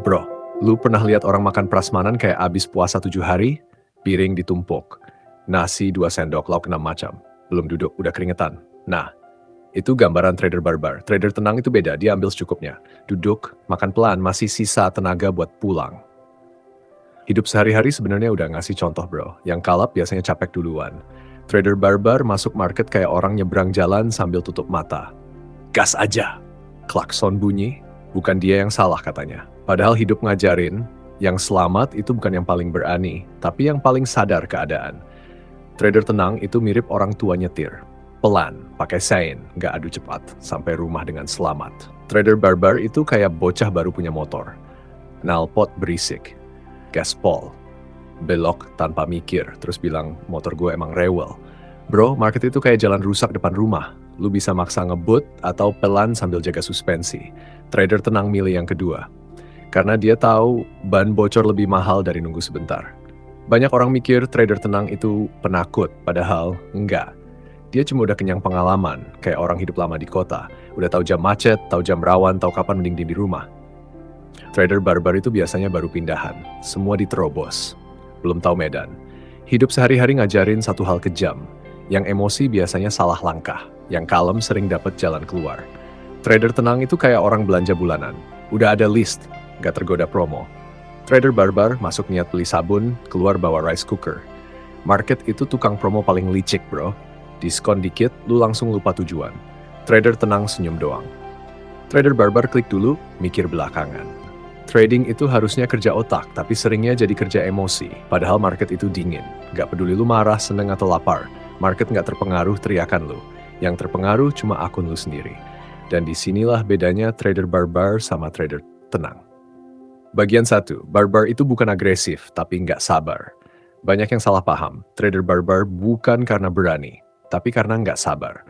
Bro, lu pernah lihat orang makan prasmanan kayak abis puasa 7 hari? Piring ditumpuk, nasi 2 sendok, lauk 6 macam. Belum duduk, udah keringetan. Nah, itu gambaran trader barbar. Trader tenang itu beda, dia ambil secukupnya. Duduk, makan pelan, masih sisa tenaga buat pulang. Hidup sehari-hari sebenarnya udah ngasih contoh bro. Yang kalap biasanya capek duluan. Trader barbar masuk market kayak orang nyebrang jalan sambil tutup mata. Gas aja. Klakson bunyi, bukan dia yang salah katanya. Padahal hidup ngajarin, yang selamat itu bukan yang paling berani, tapi yang paling sadar keadaan. Trader tenang itu mirip orang tua nyetir. Pelan, pakai sein, nggak adu cepat, sampai rumah dengan selamat. Trader barbar itu kayak bocah baru punya motor. Knalpot berisik, gaspol, belok tanpa mikir, terus bilang motor gue emang rewel. Bro, market itu kayak jalan rusak depan rumah. Lu bisa maksa ngebut atau pelan sambil jaga suspensi. Trader tenang milih yang kedua. Karena dia tahu ban bocor lebih mahal dari nunggu sebentar. Banyak orang mikir trader tenang itu penakut, padahal enggak. Dia cuma udah kenyang pengalaman, kayak orang hidup lama di kota. Udah tahu jam macet, tahu jam rawan, tahu kapan mending di rumah. Trader barbar itu biasanya baru pindahan, semua diterobos. Belum tahu medan. Hidup sehari-hari ngajarin satu hal kejam. Yang emosi biasanya salah langkah, yang kalem sering dapat jalan keluar. Trader tenang itu kayak orang belanja bulanan. Udah ada list, gak tergoda promo. Trader barbar masuk niat beli sabun, keluar bawa rice cooker. Market itu tukang promo paling licik bro. Diskon dikit, lu langsung lupa tujuan. Trader tenang senyum doang. Trader barbar klik dulu, mikir belakangan. Trading itu harusnya kerja otak, tapi seringnya jadi kerja emosi. Padahal market itu dingin. Gak peduli lu marah, seneng atau lapar. Market gak terpengaruh teriakan lu. Yang terpengaruh cuma akun lu sendiri. Dan disinilah bedanya trader barbar sama trader tenang. Bagian 1, barbar itu bukan agresif, tapi nggak sabar. Banyak yang salah paham, trader barbar bukan karena berani, tapi karena nggak sabar.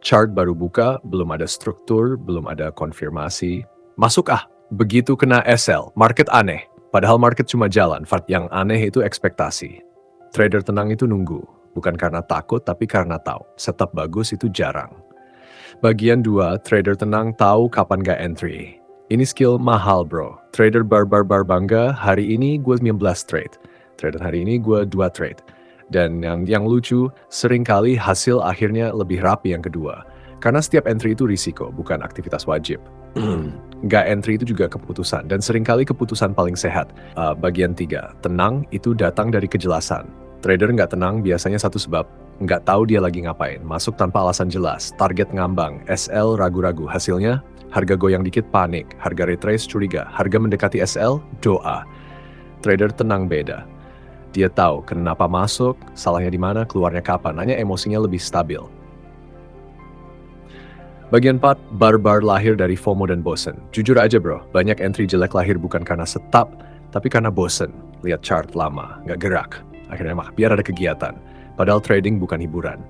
Chart baru buka, belum ada struktur, belum ada konfirmasi. Masuk begitu kena SL, market aneh. Padahal market cuma jalan, yang aneh itu ekspektasi. Trader tenang itu nunggu, bukan karena takut, tapi karena tahu. Setup bagus itu jarang. Bagian 2, trader tenang tahu kapan gak entry. Ini skill mahal bro. Trader barbar bangga, hari ini gue 19 trade. Trader hari ini gue 2 trade. Dan yang lucu, seringkali hasil akhirnya lebih rapi yang kedua. Karena setiap entry itu risiko, bukan aktivitas wajib. Nggak entry itu juga keputusan, dan seringkali keputusan paling sehat. Bagian 3, tenang itu datang dari kejelasan. Trader nggak tenang biasanya satu sebab, nggak tahu dia lagi ngapain, masuk tanpa alasan jelas, target ngambang, SL ragu-ragu, hasilnya harga goyang dikit panik, harga retrace curiga, harga mendekati SL doa. Trader tenang beda. Dia tahu kenapa masuk, salahnya di mana, keluarnya kapan, hanya emosinya lebih stabil. Bagian 4, barbar lahir dari FOMO dan bosen. Jujur aja bro, banyak entry jelek lahir bukan karena setup, tapi karena bosen. Lihat chart lama, nggak gerak. Akhirnya biar ada kegiatan. Padahal trading bukan hiburan.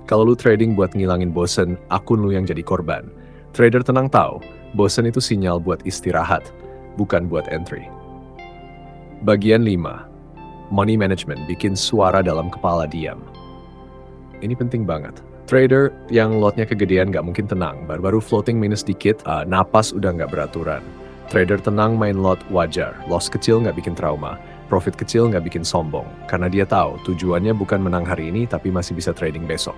Kalau lu trading buat ngilangin bosen, akun lu yang jadi korban. Trader tenang tahu, bosen itu sinyal buat istirahat, bukan buat entry. Bagian 5, money management bikin suara dalam kepala diam. Ini penting banget. Trader yang lotnya kegedean gak mungkin tenang, baru-baru floating minus dikit, napas udah gak beraturan. Trader tenang main lot wajar, loss kecil gak bikin trauma, profit kecil gak bikin sombong, karena dia tahu tujuannya bukan menang hari ini tapi masih bisa trading besok.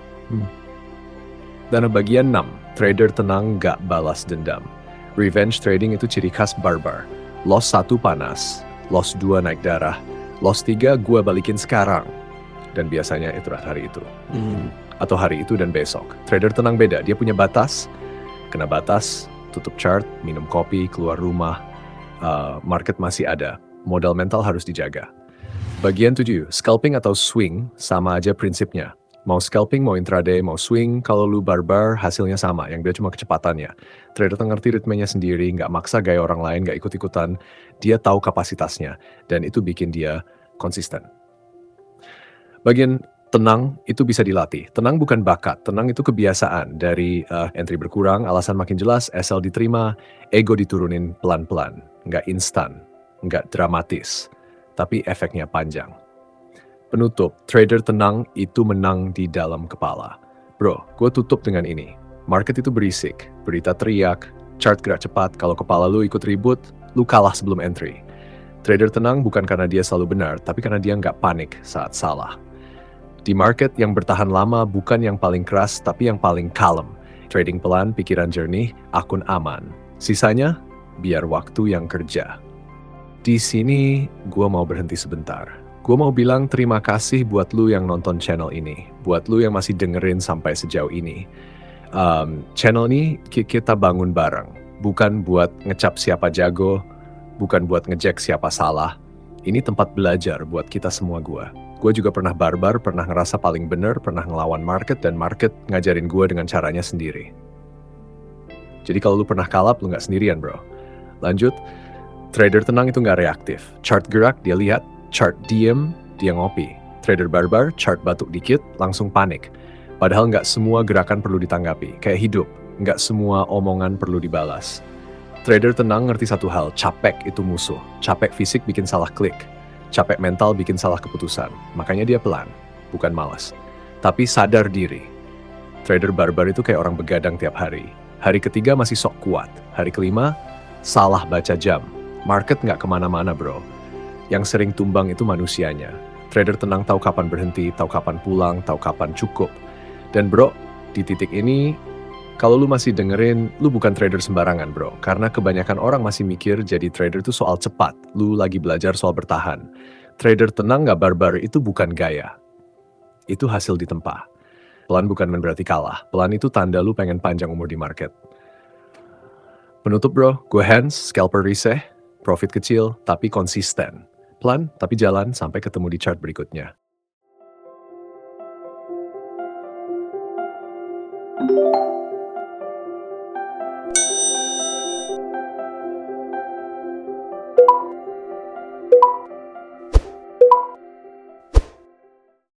Dan bagian 6, trader tenang gak balas dendam. Revenge trading itu ciri khas barbar. Loss 1 panas, loss 2 naik darah, loss 3 gua balikin sekarang. Dan biasanya itu hari itu. Atau hari itu dan besok. Trader tenang beda, dia punya batas, kena batas, tutup chart, minum kopi, keluar rumah, market masih ada. Modal mental harus dijaga. Bagian 7, scalping atau swing sama aja prinsipnya. Mau scalping, mau intraday, mau swing, kalau lu barbar hasilnya sama, yang beda cuma kecepatannya. Trader ngerti ritmenya sendiri, nggak maksa gaya orang lain, nggak ikut-ikutan. Dia tahu kapasitasnya, dan itu bikin dia konsisten. Bagian tenang itu bisa dilatih. Tenang bukan bakat, tenang itu kebiasaan. Dari entry berkurang, alasan makin jelas, SL diterima, ego diturunin pelan-pelan. Nggak instan, nggak dramatis, tapi efeknya panjang. Penutup, trader tenang itu menang di dalam kepala. Bro, gue tutup dengan ini. Market itu berisik, berita teriak, chart gerak cepat. Kalau kepala lu ikut ribut, lu kalah sebelum entry. Trader tenang bukan karena dia selalu benar, tapi karena dia nggak panik saat salah. Di market yang bertahan lama bukan yang paling keras, tapi yang paling kalem. Trading pelan, pikiran jernih, akun aman. Sisanya, biar waktu yang kerja. Di sini, gue mau berhenti sebentar. Gue mau bilang terima kasih buat lu yang nonton channel ini. Buat lu yang masih dengerin sampai sejauh ini. Channel ini kita bangun bareng. Bukan buat ngecap siapa jago, bukan buat ngejek siapa salah. Ini tempat belajar buat kita semua gua. Gue juga pernah barbar, pernah ngerasa paling bener, pernah ngelawan market, dan market ngajarin gue dengan caranya sendiri. Jadi kalau lu pernah kalap, lu nggak sendirian bro. Lanjut, trader tenang itu nggak reaktif. Chart gerak, dia lihat. Chart diem, dia ngopi. Trader barbar, chart batuk dikit, langsung panik. Padahal nggak semua gerakan perlu ditanggapi. Kayak hidup, nggak semua omongan perlu dibalas. Trader tenang ngerti satu hal, capek itu musuh. Capek fisik bikin salah klik. Capek mental bikin salah keputusan. Makanya dia pelan, bukan malas. Tapi sadar diri. Trader barbar itu kayak orang begadang tiap hari. Hari ketiga masih sok kuat. Hari kelima, salah baca jam. Market nggak kemana-mana bro. Yang sering tumbang itu manusianya. Trader tenang tahu kapan berhenti, tahu kapan pulang, tahu kapan cukup. Dan bro, di titik ini, kalau lu masih dengerin, lu bukan trader sembarangan bro. Karena kebanyakan orang masih mikir jadi trader itu soal cepat. Lu lagi belajar soal bertahan. Trader tenang nggak barbar itu bukan gaya. Itu hasil ditempa. Pelan bukan berarti kalah. Pelan itu tanda lu pengen panjang umur di market. Penutup bro, gue hands, scalper riseh, profit kecil tapi konsisten. Pelan tapi jalan sampai ketemu di chart berikutnya.